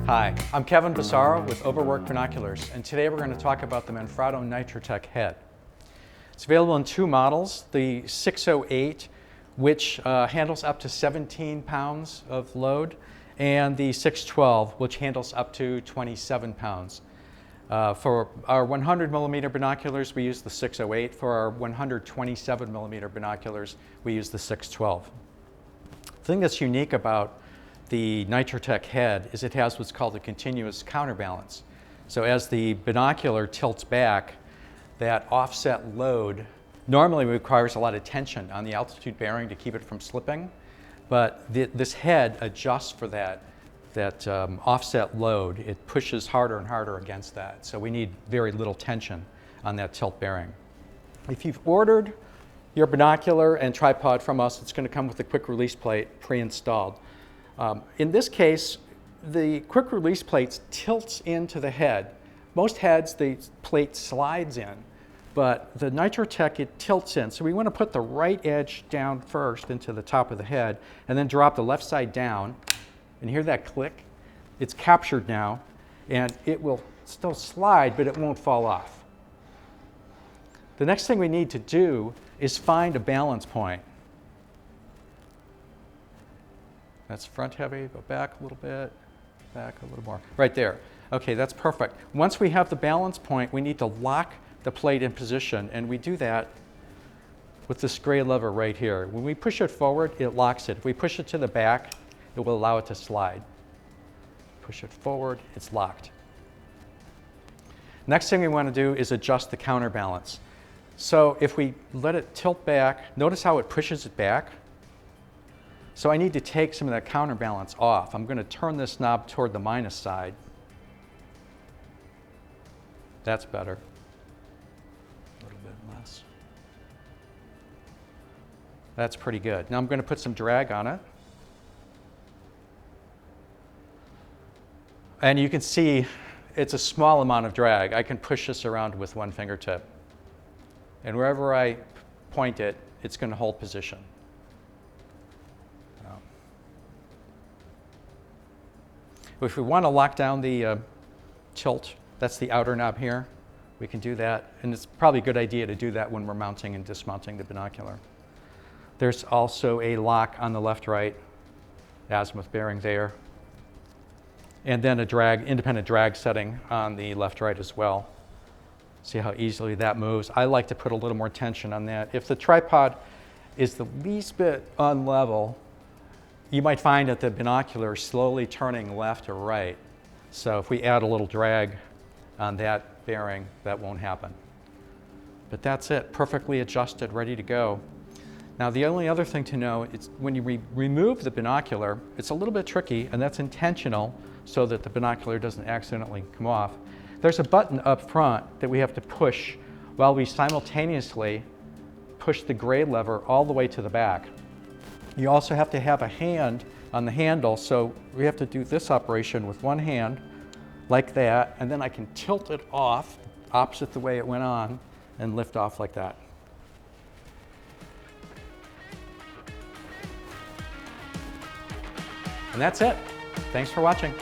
Hi, I'm Kevin Bassaro with Oberwerk Binoculars, and today we're going to talk about the Manfrotto Nitrotech head. It's available in two models, the 608, which handles up to 17 pounds of load, and the 612, which handles up to 27 pounds. For our 100 millimeter binoculars, we use the 608. For our 127 millimeter binoculars, we use the 612. The thing that's unique about the Nitrotech head is it has what's called a continuous counterbalance. So as the binocular tilts back, that offset load normally requires a lot of tension on the altitude bearing to keep it from slipping, but this head adjusts for that offset load. It pushes harder and harder against that, so we need very little tension on that tilt bearing. If you've ordered your binocular and tripod from us, it's going to come with a quick release plate pre-installed. In this case, the quick release plate tilts into the head. Most heads, the plate slides in, but the Nitrotech, it tilts in. So we want to put the right edge down first into the top of the head, and then drop the left side down. And hear that click? It's captured now, and it will still slide, but it won't fall off. The next thing we need to do is find a balance point. That's front heavy, go back a little bit, back a little more. Right there. Okay, that's perfect. Once we have the balance point, we need to lock the plate in position, and we do that with this gray lever right here. When we push it forward, it locks it. If we push it to the back, it will allow it to slide. Push it forward, it's locked. Next thing we want to do is adjust the counterbalance. So if we let it tilt back, notice how it pushes it back? So I need to take some of that counterbalance off. I'm going to turn this knob toward the minus side. That's better. A little bit less. That's pretty good. Now I'm going to put some drag on it. And you can see it's a small amount of drag. I can push this around with one fingertip. And wherever I point it, it's going to hold position. If we want to lock down the tilt, that's the outer knob here, we can do that. And it's probably a good idea to do that when we're mounting and dismounting the binocular. There's also a lock on the left-right azimuth bearing there. And then a independent drag setting on the left-right as well. See how easily that moves. I like to put a little more tension on that. If the tripod is the least bit unlevel, you might find that the binocular is slowly turning left or right. So if we add a little drag on that bearing, that won't happen. But that's it, perfectly adjusted, ready to go. Now the only other thing to know is when you remove the binocular, it's a little bit tricky, and that's intentional so that the binocular doesn't accidentally come off. There's a button up front that we have to push while we simultaneously push the gray lever all the way to the back. You also have to have a hand on the handle, so we have to do this operation with one hand, like that, and then I can tilt it off, opposite the way it went on, and lift off like that. And that's it. Thanks for watching.